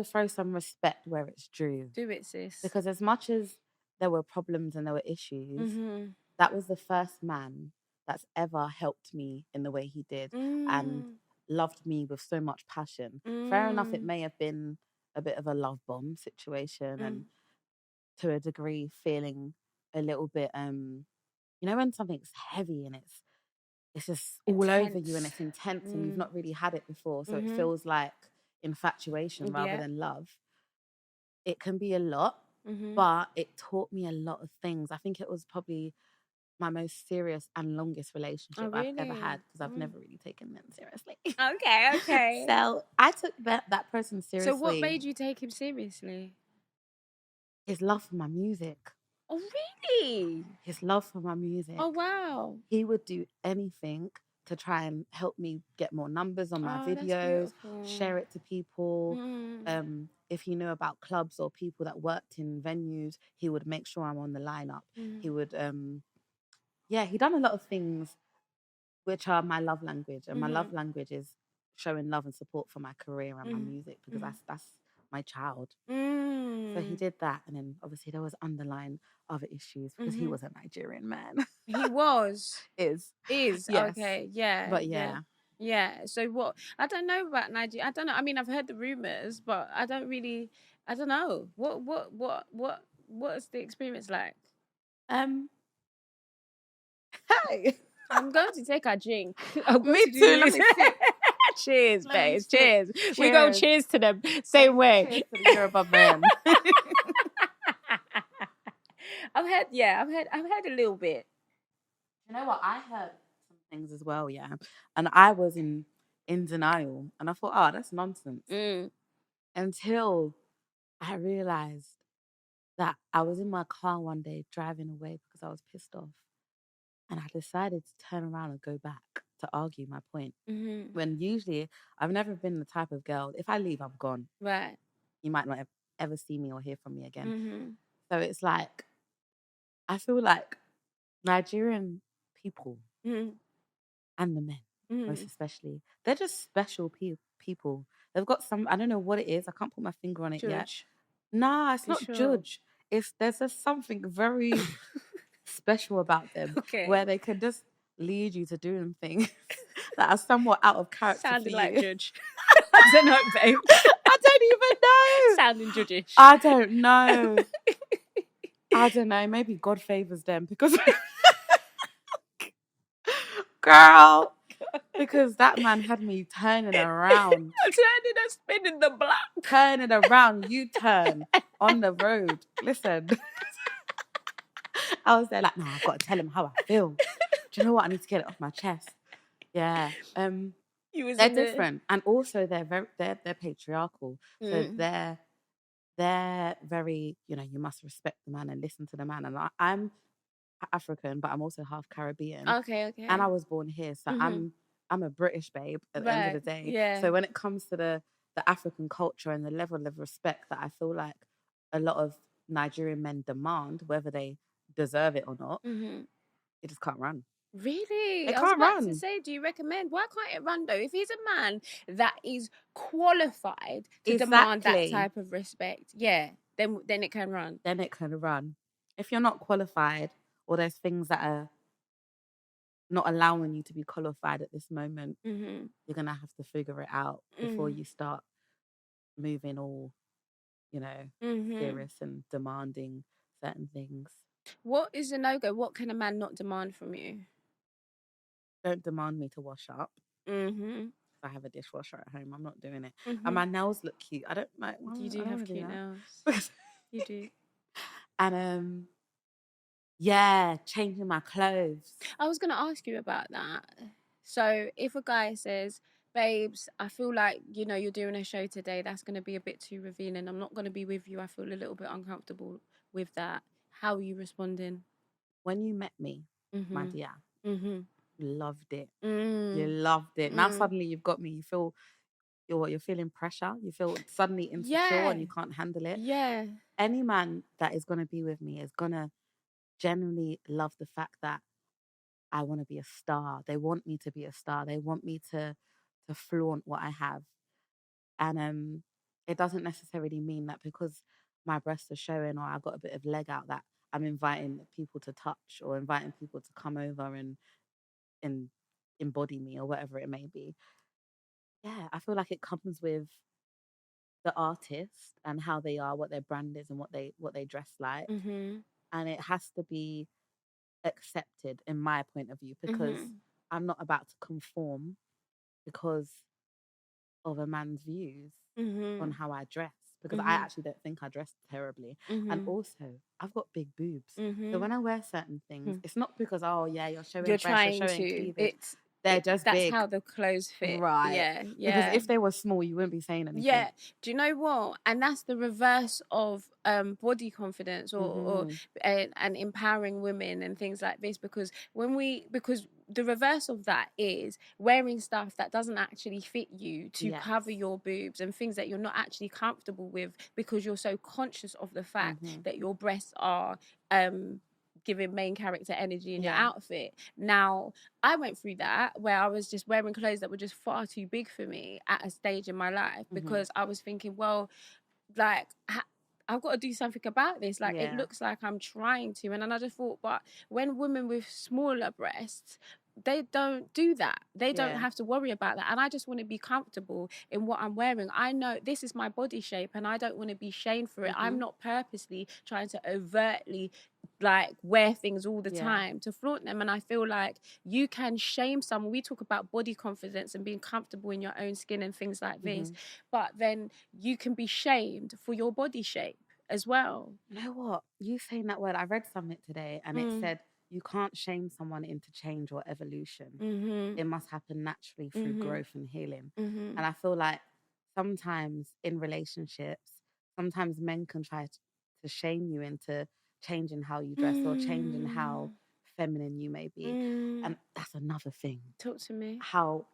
throw some respect where it's due. Do it, sis. Because as much as there were problems and there were issues, Mm-hmm. that was the first man that's ever helped me in the way he did and loved me with so much passion. Fair enough, it may have been a bit of a love bomb situation and to a degree feeling a little bit you know when something's heavy and it's just all over you and it's intense and you've not really had it before, so it feels like infatuation rather than love. It can be a lot, but it taught me a lot of things. I think it was probably my most serious and longest relationship I've ever had because I've never really taken men seriously. Okay. So I took that person seriously. So what made you take him seriously? His love for my music. Oh, really? His love for my music. Oh, wow. He would do anything to try and help me get more numbers on my videos, share it to people. If he knew about clubs or people that worked in venues, he would make sure I'm on the lineup. He would, he done a lot of things which are my love language. And my love language is showing love and support for my career and my music because that's my child. So he did that. And then obviously there was underlying other issues because he was a Nigerian man. He was. Is. Yes. Okay. Yeah. But yeah. Yeah. So what? I don't know about Nigeria. I don't know. I mean, I've heard the rumors, but I don't really. I don't know. What's the experience like? Hey. I'm going to take a drink. Me too. Let me sip. Cheers, babes. Cheers. We go cheers to them. Same way. Cheers to the Yoruba man. I've heard a little bit. You know what? I heard some things as well, yeah. And I was in denial. And I thought, oh, that's nonsense. Until I realized that I was in my car one day driving away because I was pissed off. And I decided to turn around and go back to argue my point. When usually I've never been the type of girl, if I leave, I'm gone. Right. You might not ever see me or hear from me again. So it's like, I feel like Nigerian people and the men, most especially, they're just special people. They've got some, I don't know what it is. I can't put my finger on it yet. Nah, it's not judge. There's just something very special about them where they can just lead you to doing things that are somewhat out of character. Sounded for like you. judge. I don't know, babe. I don't even know. Sounding judgish. I don't know. I don't know. Maybe God favors them because, girl, because that man had me turning around. Turning and spinning the block. Turning around, U-turn on the road. Listen. I was there like, no, I've got to tell him how I feel. Do you know what? I need to get it off my chest. Yeah. They're different. And also they're patriarchal. So they're very, you must respect the man and listen to the man. And I'm African, but I'm also half Caribbean. Okay. And I was born here. So I'm a British babe at the end of the day. Yeah. So when it comes to the African culture and the level of respect that I feel like a lot of Nigerian men demand, whether they deserve it or not, it just can't run. Really? It I was can't about run. to say, do you recommend? Why can't it run though? If he's a man that is qualified to demand that type of respect, then it can run. Then it can run. If you're not qualified or there's things that are not allowing you to be qualified at this moment, you're going to have to figure it out before you start moving all, serious and demanding certain things. What is a no-go? What can a man not demand from you? Don't demand me to wash up. If I have a dishwasher at home, I'm not doing it. And my nails look cute. I don't like. You do have cute nails. You do. And changing my clothes. I was going to ask you about that. So if a guy says, babes, I feel like, you're doing a show today that's going to be a bit too revealing. I'm not going to be with you. I feel a little bit uncomfortable with that. How are you responding? When you met me, my Mm-hmm. dear, Mm-hmm. you loved it. Mm. You loved it. Now suddenly you've got me. You feel you're feeling pressure. You feel suddenly insecure and you can't handle it. Yeah. Any man that is gonna be with me is gonna genuinely love the fact that I want to be a star. They want me to be a star. They want me to flaunt what I have. And it doesn't necessarily mean that because my breasts are showing or I got a bit of leg out that I'm inviting people to touch or inviting people to come over and embody me or whatever it may be. Yeah, I feel like it comes with the artist and how they are, what their brand is and what they dress like. Mm-hmm. And it has to be accepted in my point of view because Mm-hmm. I'm not about to conform because of a man's views Mm-hmm. on how I dress because I Mm-hmm. actually don't think I dress terribly. Mm-hmm. And also, I've got big boobs. Mm-hmm. So when I wear certain things, it's not because, oh, yeah, you're showing You're breasts, you're trying showing to. cleavage. They're just That's big. how the clothes fit. Right. Yeah. Because Yeah. if they were small, you wouldn't be saying anything. Yeah. Do you know what? And that's the reverse of body confidence or and empowering women and things like this because because the reverse of that is wearing stuff that doesn't actually fit you to cover your boobs and things that you're not actually comfortable with because you're so conscious of the fact that your breasts are giving main character energy in your outfit. Now, I went through that where I was just wearing clothes that were just far too big for me at a stage in my life because I was thinking, well, like, I've got to do something about this. Like, it looks like I'm trying to. And then I just thought, but when women with smaller breasts, they don't do that. They don't have to worry about that. And I just want to be comfortable in what I'm wearing. I know this is my body shape and I don't want to be shamed for it. I'm not purposely trying to overtly like wear things all the time to flaunt them. And I feel like you can shame someone. We talk about body confidence and being comfortable in your own skin and things like this, but then you can be shamed for your body shape as well. You know what? You saying that word, I read something today and it said you can't shame someone into change or evolution. It must happen naturally through growth and healing. And I feel like sometimes in relationships, sometimes men can try to shame you into changing how you dress or changing how feminine you may be. And that's another thing. Talk to me. How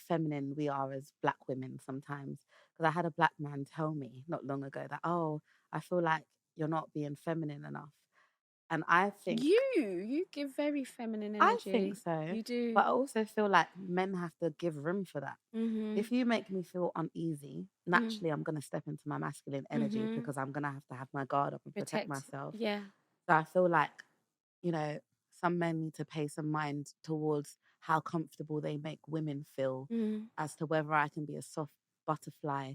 feminine we are as Black women sometimes. Because I had a Black man tell me not long ago that, oh, I feel like you're not being feminine enough. And I think you give very feminine energy. I think so. You do. But I also feel like men have to give room for that. If you make me feel uneasy, naturally I'm going to step into my masculine energy because I'm going to have my guard up and protect myself. Yeah. So I feel like, some men need to pay some mind towards how comfortable they make women feel as to whether I can be a soft butterfly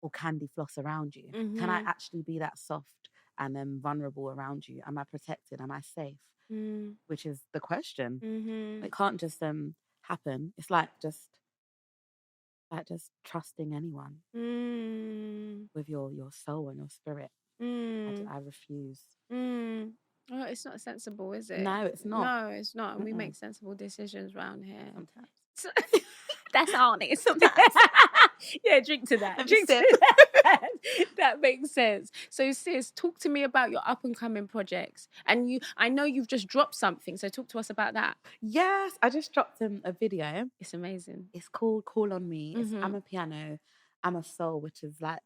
or candy floss around you. Can I actually be that soft and vulnerable around you? Am I protected? Am I safe? Which is the question. It can't just happen. It's like just trusting anyone with your soul and your spirit. I refuse. Well, it's not sensible, is it? No, it's not. No, it's not. And we make sensible decisions around here. Sometimes. That's honest. Sometimes. Yeah, drink to that. Let me Drink sip. to that. That makes sense. So, sis, talk to me about your up and coming projects. And I know you've just dropped something, so talk to us about that. Yes, I just dropped a video. It's amazing. It's called Call on Me. It's I'm a piano, I'm a soul, which is like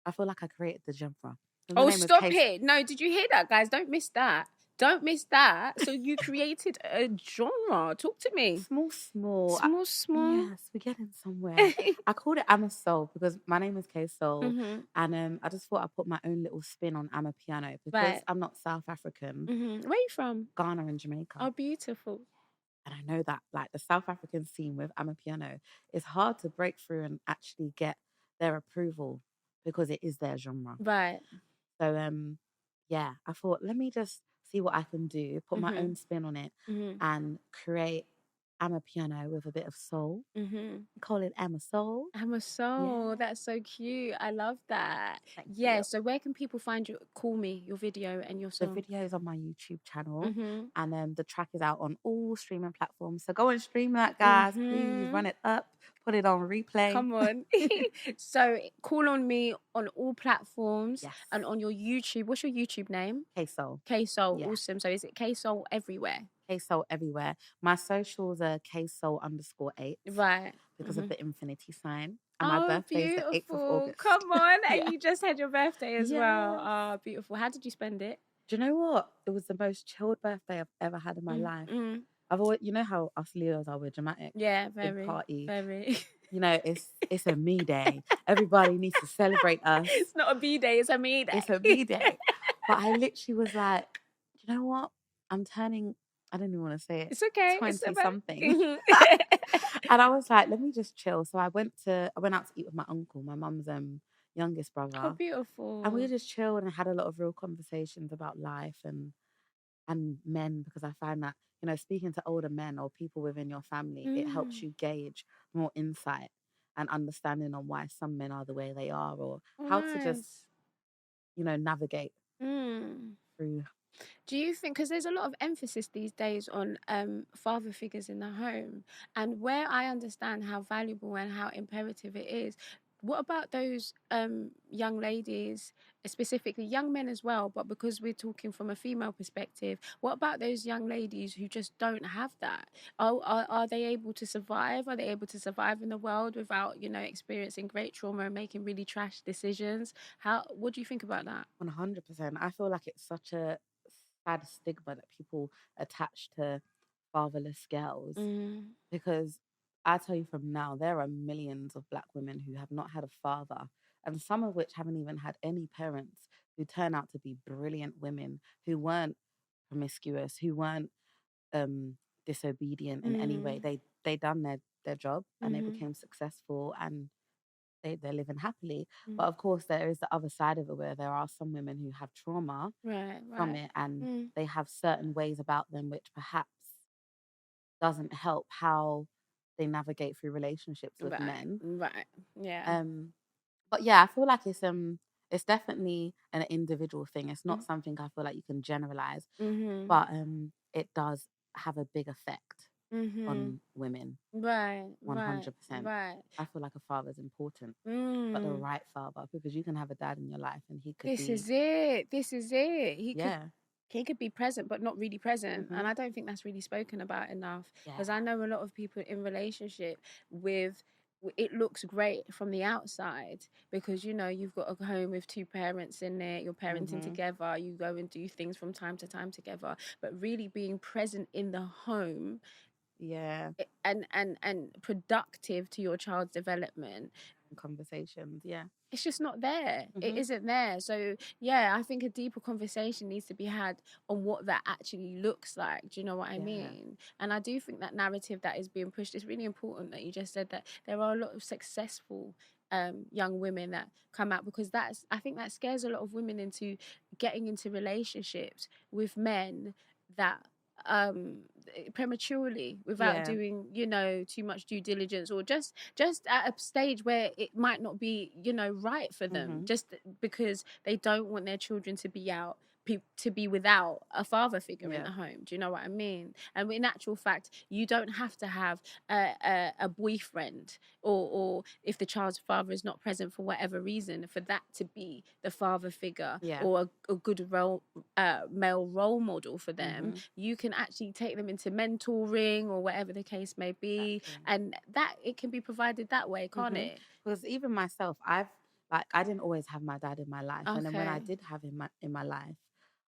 I feel like I created the genre. Oh, stop it. No, did you hear that, guys? Don't miss that. Don't miss that. So you created a genre. Talk to me. Small. Small. Yes, we're getting somewhere. I called it I'm a Soul because my name is Ksoul. And I just thought I'd put my own little spin on I'm a Piano because I'm not South African. Where are you from? Ghana and Jamaica. Oh, beautiful. And I know that like the South African scene with I'm a Piano is hard to break through and actually get their approval because it is their genre. Right. So yeah, I thought let me just see what I can do, put my own spin on it and create Amapiano with a bit of soul. Mm-hmm. We call it Soul. I'm a soul. Yeah. That's so cute. I love that. Thank Yeah. you. So where can people find you? Call Me, your video and your The song. video is on my YouTube channel, Mm-hmm. and the track is out on all streaming platforms. So go and stream that, guys. Please run it up, put it on replay. Come on. So call on me on all platforms Yes. and on your YouTube. What's your YouTube name? Ksoul. Ksoul. Yeah. Awesome. So is it Ksoul everywhere? Ksoul everywhere. My socials are Ksoul_8. Right. Because of the infinity sign. And my Oh, birthday is the 8th of beautiful. August. Come on. Yeah. And you just had your birthday as well. Yes. Oh, beautiful. How did you spend it? Do you know what? It was the most chilled birthday I've ever had in my life. I've always, you know how us Leos are, we're dramatic. Yeah, Big very. party. Very. You know, it's a me day. Everybody needs to celebrate us. It's not a B day, it's a me day. It's a me day. But I literally was like, you know what? I'm turning, I don't even want to say it. It's okay. 20 something. And I was like, let me just chill. So I went out to eat with my uncle, my mum's youngest brother. Oh, beautiful. And we just chilled and had a lot of real conversations about life and men, because I find that, you know, speaking to older men or people within your family, it helps you gauge more insight and understanding on why some men are the way they are, or how to just, you know, navigate through. Do you think, because there's a lot of emphasis these days on father figures in the home, and where I understand how valuable and how imperative it is, what about those young ladies, specifically young men as well, but because we're talking from a female perspective, what about those young ladies who just don't have that? Are they able to survive? Are they able to survive in the world without, you know, experiencing great trauma and making really trash decisions? What do you think about that? 100%. I feel like it's such a sad stigma that people attach to fatherless girls, because I tell you from now, there are millions of Black women who have not had a father, and some of which haven't even had any parents, who turn out to be brilliant women, who weren't promiscuous, who weren't disobedient in any way. They done their job and they became successful, and they're living happily. But of course, there is the other side of it, where there are some women who have trauma from it, and they have certain ways about them which perhaps doesn't help how they navigate through relationships with men. Right. Yeah. But yeah, I feel like it's definitely an individual thing. It's not something I feel like you can generalize, but it does have a big effect on women. Right. 100%. Right. I feel like a father's important, but the right father, because you can have a dad in your life and he could This is it. He could be present, but not really present. And I don't think that's really spoken about enough. Because I know a lot of people in relationship with, it looks great from the outside because, you know, you've got a home with two parents in there, you're parenting together, you go and do things from time to time together. But really being present in the home, and productive to your child's development, conversations, it's just not there. It isn't there. So yeah, I think a deeper conversation needs to be had on what that actually looks like. Do you know what I mean? And I do think that narrative that is being pushed is really important, that you just said that there are a lot of successful young women that come out, because I think that scares a lot of women into getting into relationships with men that prematurely, without doing, you know, too much due diligence, or just at a stage where it might not be, you know, right for them, just because they don't want their children to be without a father figure in the home. Do you know what I mean? And in actual fact, you don't have to have a boyfriend, or if the child's father is not present for whatever reason, for that to be the father figure, or a good male role model for them. You can actually take them into mentoring or whatever the case may be, and that it can be provided that way, can't it? Because even myself, I didn't always have my dad in my life, and then when I did have him in my life,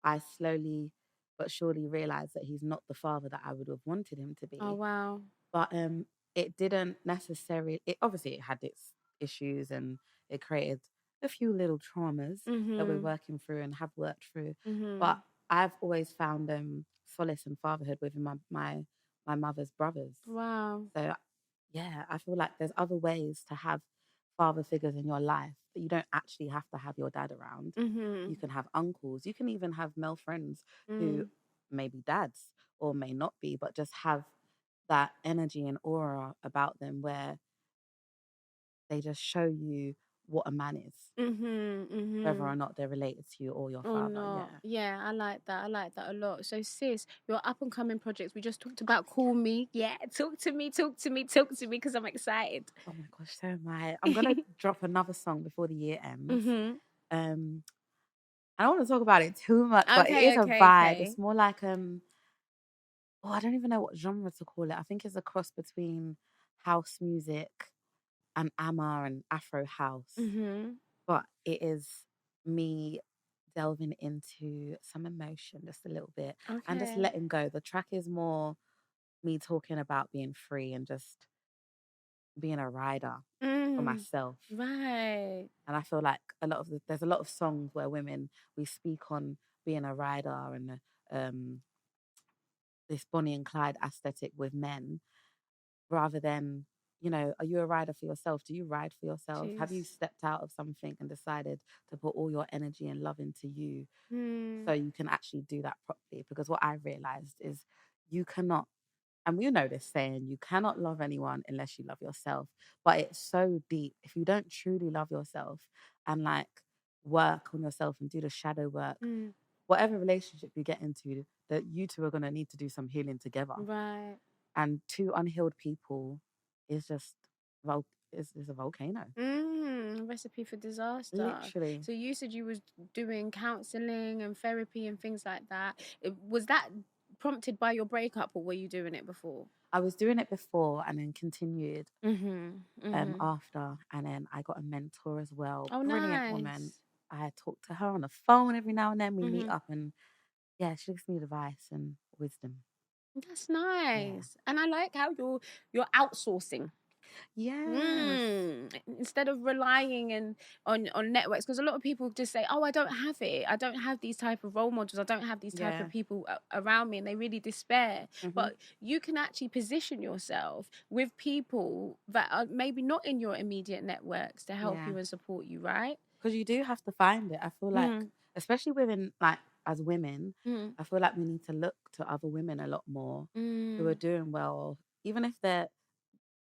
I slowly but surely realized that he's not the father that I would have wanted him to be. Oh wow. But it didn't necessarily, obviously it had its issues, and it created a few little traumas that we're working through and have worked through. But I've always found solace in fatherhood with my mother's brothers. Wow. So yeah, I feel like there's other ways to have father figures in your life, that you don't actually have to have your dad around. You can have uncles. You can even have male friends who may be dads or may not be, but just have that energy and aura about them where they just show you what a man is, whether or not they're related to you or your father. not. Yeah, I like that. I like that a lot. So, sis, your up and coming projects. We just talked about Call Me. Yeah, talk to me, because I'm excited. Oh my gosh, so am I. I'm gonna drop another song before the year ends. I don't want to talk about it too much, but it is a vibe. It's more like I don't even know what genre to call it. I think it's a cross between house music and Amma and Afro house. But it is me delving into some emotion just a little bit and just letting go. The track is more me talking about being free and just being a rider for myself. Right. And I feel like there's a lot of songs where women, we speak on being a rider and this Bonnie and Clyde aesthetic with men, rather than, are you a rider for yourself? Do you ride for yourself? Have you stepped out of something and decided to put all your energy and love into you so you can actually do that properly? Because what I realized is you cannot, and we know this saying, you cannot love anyone unless you love yourself. But it's so deep. If you don't truly love yourself and like work on yourself and do the shadow work, whatever relationship you get into, that you two are going to need to do some healing together. Right. And two unhealed people is just is a volcano. Recipe for disaster. Literally. So you said you was doing counselling and therapy and things like that. Was that prompted by your breakup, or were you doing it before? I was doing it before and then continued after, and then I got a mentor as well. Oh, Brilliant nice. woman. I talk to her on the phone every now and then. We meet up and she gives me advice and wisdom. That's nice. And I like how you're outsourcing. Yes. Instead of relying on networks, because a lot of people just say, oh, I don't have it, I don't have these type of role models, I don't have these type of people around me, and they really despair. But you can actually position yourself with people that are maybe not in your immediate networks to help you and support you, right? Because you do have to find it. I feel like, especially women, like as women, I feel like we need to look to other women a lot more who are doing well, even if they're,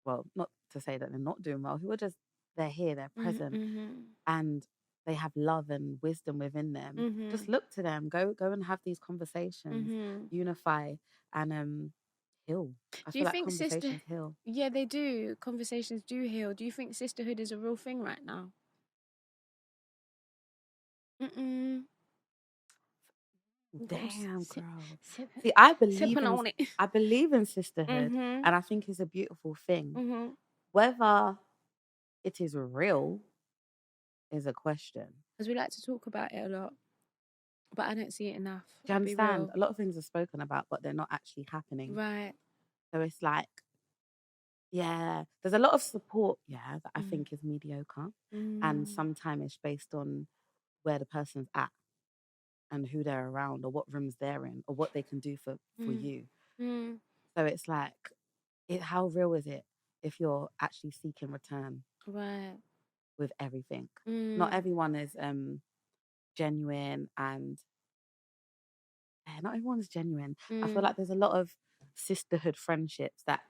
well, not to say that they're not doing well, who are just, they're here, they're present, and they have love and wisdom within them. Just look to them, go and have these conversations, unify and heal. I feel like conversations heal. Yeah, they do. Conversations do heal. Do you think sisterhood is a real thing right now? Damn, girl. See, I believe in sisterhood, Mm-hmm. and I think it's a beautiful thing. Whether it is real is a question. Because we like to talk about it a lot, but I don't see it enough. Do you understand? A lot of things are spoken about, but they're not actually happening. Right. So it's like, there's a lot of support, that I think is mediocre, and sometimes it's based on where the person's at and who they're around or what rooms they're in or what they can do for you. So it's like, how real is it if you're actually seeking return with everything? Not everyone is genuine, and not everyone's genuine. I feel like there's a lot of sisterhood friendships that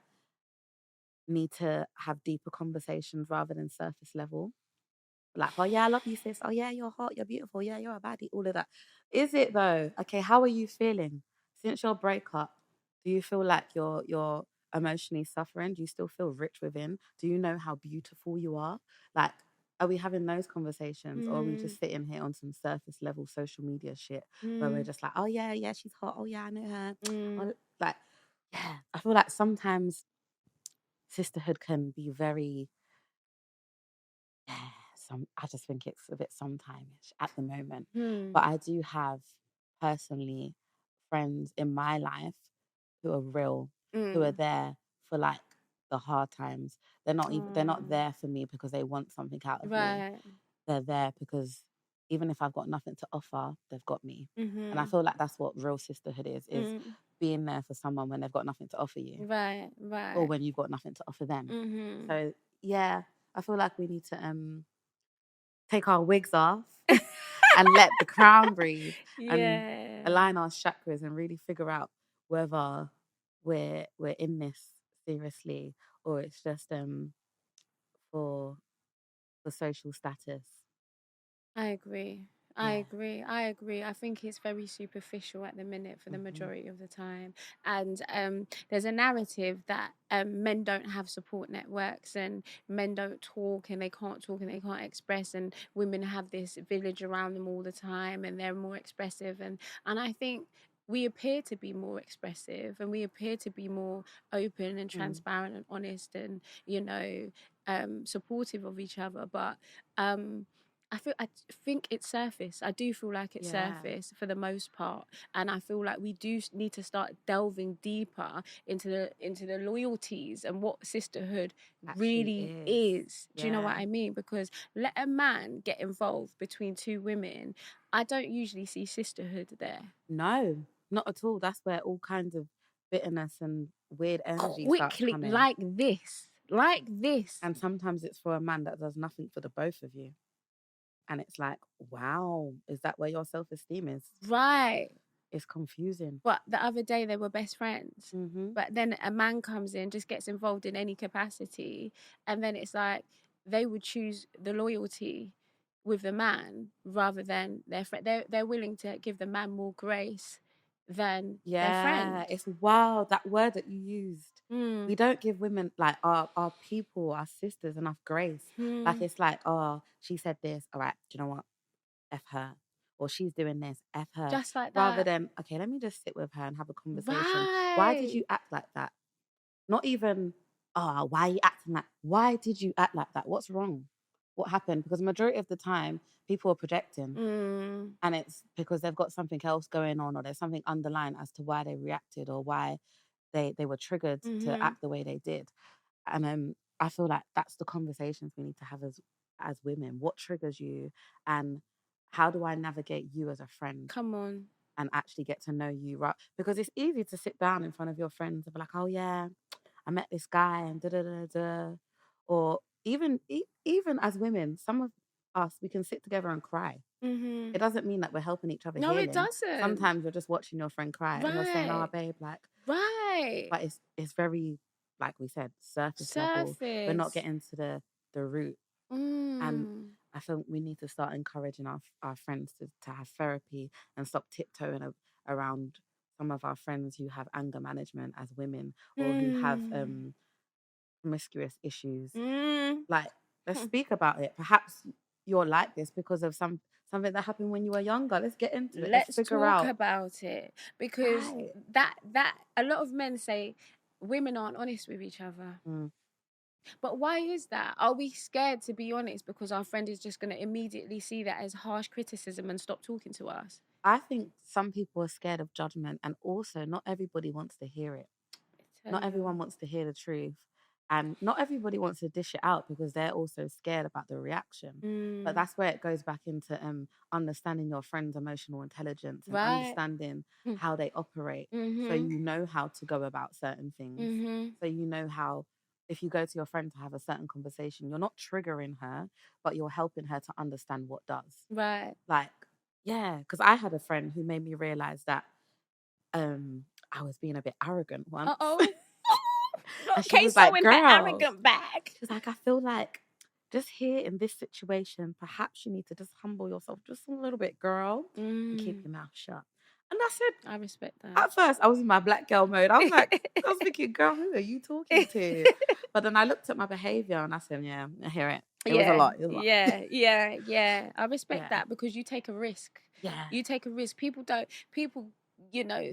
need to have deeper conversations rather than surface level. Like, oh yeah, I love you, sis. Oh yeah, you're hot, you're beautiful. Yeah, you're a baddie. All of that. Is it though? Okay, how are you feeling since your breakup? Do you feel like you're emotionally suffering? Do you still feel rich within? Do you know how beautiful you are? Like, are we having those conversations, or are we just sitting here on some surface level social media shit where we're just like, oh yeah, she's hot. Oh yeah, I know her. Or, like, I feel like sometimes sisterhood can be very. I just think it's a bit sometime-ish at the moment. But I do have personally friends in my life who are real, who are there for like the hard times. They're not there for me because they want something out of me. They're there because even if I've got nothing to offer, they've got me. And I feel like that's what real sisterhood is being there for someone when they've got nothing to offer you. Right. Or when you've got nothing to offer them. So I feel like we need to take our wigs off and let the crown breathe and align our chakras and really figure out whether we're in this seriously, or it's just for social status. I agree. I Yeah. agree. I agree. I think it's very superficial at the minute for the majority of the time. And there's a narrative that men don't have support networks and men don't talk and they can't talk and they can't express, and women have this village around them all the time and they're more expressive. And I think we appear to be more expressive and we appear to be more open and transparent and honest and, supportive of each other. But I think it's surface. I do feel like it's surface for the most part, and I feel like we do need to start delving deeper into the loyalties and what sisterhood really is. Do you know what I mean? Because let a man get involved between two women, I don't usually see sisterhood there. No, not at all. That's where all kinds of bitterness and weird energy starts Quickly, coming. like this. And sometimes it's for a man that does nothing for the both of you. And it's like, wow, is that where your self-esteem is? Right. It's confusing. But the other day they were best friends. But then a man comes in, just gets involved in any capacity, and then it's like they would choose the loyalty with the man rather than their friend. They're willing to give the man more grace than their friend. Yeah, it's wild, that word that you used. We don't give women, like our people, our sisters, enough grace. Like, it's like, oh, she said this, all right, do you know what? F her. Or she's doing this, F her. Just like Rather that. than, okay, let me just sit with her and have a conversation. Right. Why did you act like that? Not even, oh, why are you acting like, why did you act like that? What's wrong? What happened? Because the majority of the time, people are projecting. And it's because they've got something else going on, or there's something underlying as to why they reacted or why they were triggered to act the way they did. And I feel like that's the conversations we need to have as women. What triggers you, and how do I navigate you as a friend? Come on. And actually get to know you, right? Because it's easy to sit down in front of your friends and be like, oh yeah, I met this guy and da da da da. Or even as women, some of us, we can sit together and cry. It doesn't mean that we're helping each other No, healing. it doesn't. Sometimes you're just watching your friend cry and you're saying, oh babe, like, right. but it's very, like we said, surface level. We're not getting to the root. And I think we need to start encouraging our friends to have therapy and stop tiptoeing around some of our friends who have anger management as women, or who have promiscuous issues. Like, let's speak about it. Perhaps you're like this because of something that happened when you were younger. Let's get into it. Let's figure talk out about it, because Right. that a lot of men say women aren't honest with each other. But why is that? Are we scared to be honest because our friend is just going to immediately see that as harsh criticism and stop talking to us? I think some people are scared of judgment, and also not everybody wants to hear it. Not everyone wants to hear the truth, and not everybody wants to dish it out because they're also scared about the reaction. But that's where it goes back into understanding your friend's emotional intelligence and understanding how they operate, so you know how to go about certain things. So you know how, if you go to your friend to have a certain conversation, you're not triggering her, but you're helping her to understand what does. Right. Like, yeah, because I had a friend who made me realize that I was being a bit arrogant once. And she was like, girl, arrogant bag. She's like, I feel like just here in this situation, perhaps you need to just humble yourself just a little bit, girl, and keep your mouth shut. And I said, I respect that. At first, I was in my black girl mode. I was like, I was thinking, girl, who are you talking to? But then I looked at my behavior and I said, yeah, I hear it. It was a lot. Yeah. I respect that, because you take a risk. Yeah. You take a risk. People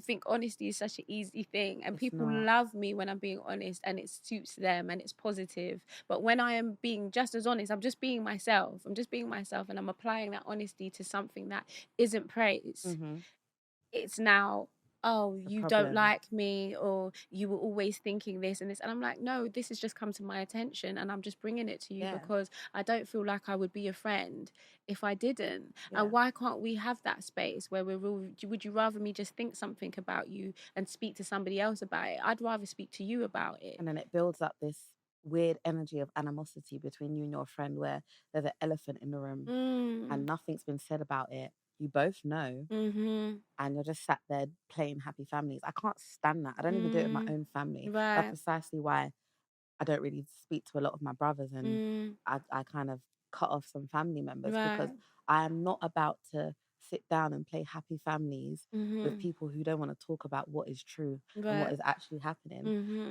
think honesty is such an easy thing, and people not. love me when I'm being honest and it suits them and it's positive. But when I am being just as honest, I'm just being myself. And I'm applying that honesty to something that isn't praise. It's now, oh, you don't like me, or you were always thinking this and this. And I'm like, no, this has just come to my attention and I'm just bringing it to you because I don't feel like I would be a friend if I didn't. And why can't we have that space where would you rather me just think something about you and speak to somebody else about it? I'd rather speak to you about it. And then it builds up this weird energy of animosity between you and your friend, where there's an elephant in the room and nothing's been said about it. you both know, and you're just sat there playing happy families. I can't stand that. I don't even do it with my own family. That's Right. precisely why I don't really speak to a lot of my brothers, and I kind of cut off some family members because I am not about to sit down and play happy families with people who don't want to talk about what is true and what is actually happening.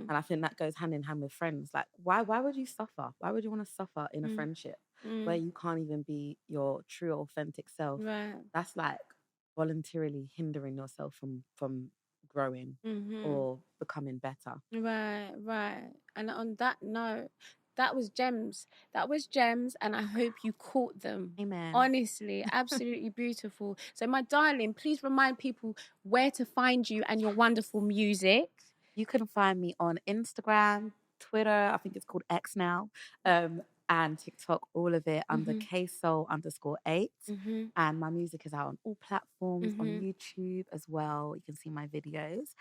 And I think that goes hand in hand with friends. Like, why would you suffer? Why would you want to suffer in a friendship where you can't even be your true, authentic self? That's like voluntarily hindering yourself from growing or becoming better. Right. And on that note, that was gems. That was gems, and I hope you caught them. Amen. Honestly, absolutely beautiful. So, my darling, please remind people where to find you and your wonderful music. You can find me on Instagram, Twitter, I think it's called X now, and TikTok, all of it under Ksoul_8. And my music is out on all platforms, on YouTube as well. You can see my videos.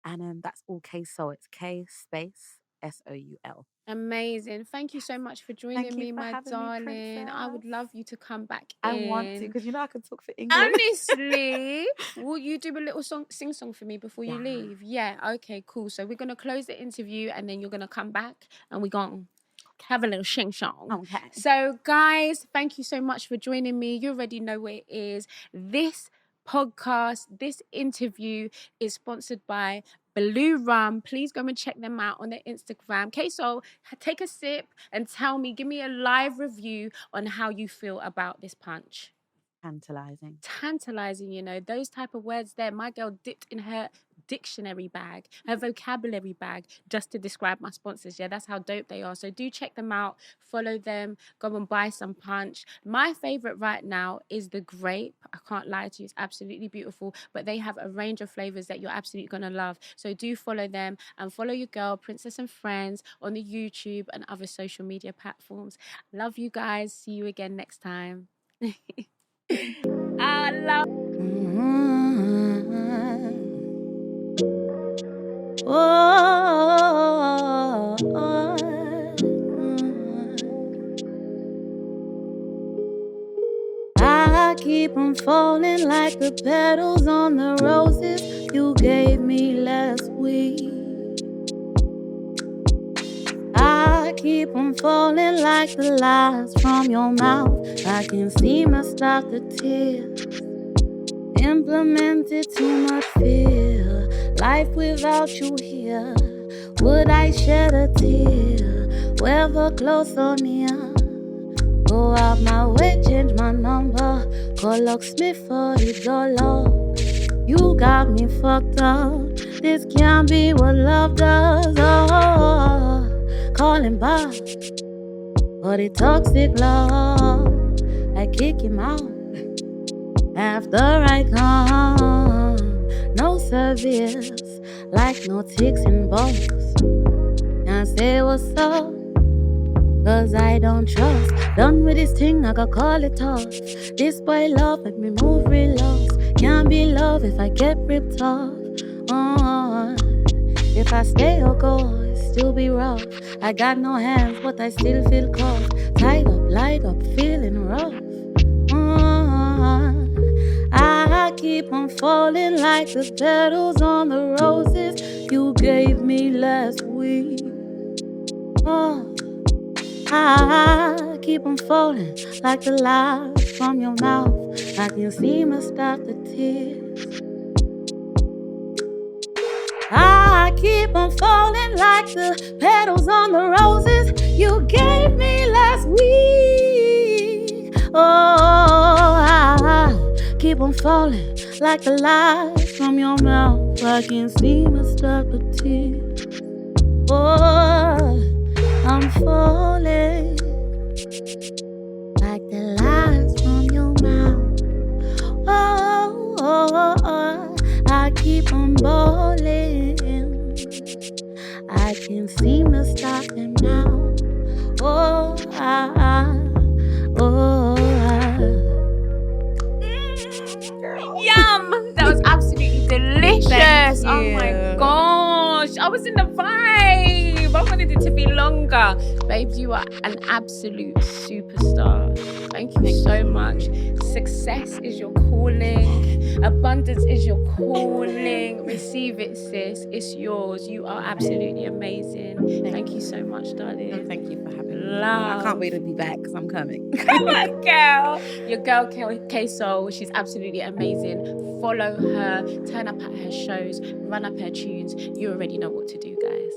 And that's all Ksoul. It's K_SOUL. Amazing. Thank you so much for joining me, my darling. I would love you to come back in. I want to, because I can talk for England. Honestly, will you do a little sing song for me before you leave? Yeah, okay, cool. So we're going to close the interview and then you're going to come back and we're going to have a little sing song. Okay. So guys, thank you so much for joining me. You already know what it is. This podcast, this interview is sponsored by Blue Rum. Please go and check them out on their Instagram. Ksoul, take a sip and tell me, give me a live review on how you feel about this punch. Tantalizing, you know, those type of words there. My girl dipped in her dictionary bag, her vocabulary bag, just to describe my sponsors. Yeah, that's how dope they are. So do check them out, follow them, go and buy some punch. My favorite right now is the grape. I can't lie to you, it's absolutely beautiful, but they have a range of flavors that you're absolutely gonna love. So do follow them and follow your girl Princess and Friends on the YouTube and other social media platforms. Love you guys. See you again next time. I love. I keep on falling like the petals on the roses you gave me last week. I keep on falling like the lies from your mouth. I can't seem to stop the tears. Implemented too much fear. Life without you here. Would I shed a tear? Whether close or near. Go out my way, change my number. Call locksmith for the dollar. You got me fucked up. This can't be what love does. Oh, calling back for the toxic love. I kick him out after I come. No service, like no ticks and balls. Can't say what's up, cause I don't trust. Done with this thing, I gotta call it off. This boy love make me move real lost. Can't be love if I get ripped off. If I stay or go, it still be rough. I got no hands, but I still feel cold. Tied up, light up, feeling rough. I keep on falling like the petals on the roses you gave me last week. I keep on falling like the lies from your mouth. I can't seem to stop the tears. I keep on falling like the petals on the roses you gave me last week. I keep on falling like the lies from your mouth. I can't seem to stop the tears. I'm falling like the lies from your mouth. I keep on balling. I can't seem to stop them now. Yum! That was absolutely delicious. Oh my gosh. I was in the vibe. We both wanted it to be longer. Babes, you are an absolute superstar. Thank you so much. Success is your calling. Abundance is your calling. Receive it, sis. It's yours. You are absolutely amazing. Thank you so much, darling. And thank you for having me. Love. I can't wait to be back because I'm coming. Girl, your girl Ksoul, she's absolutely amazing. Follow her, turn up at her shows, run up her tunes. You already know what to do, guys.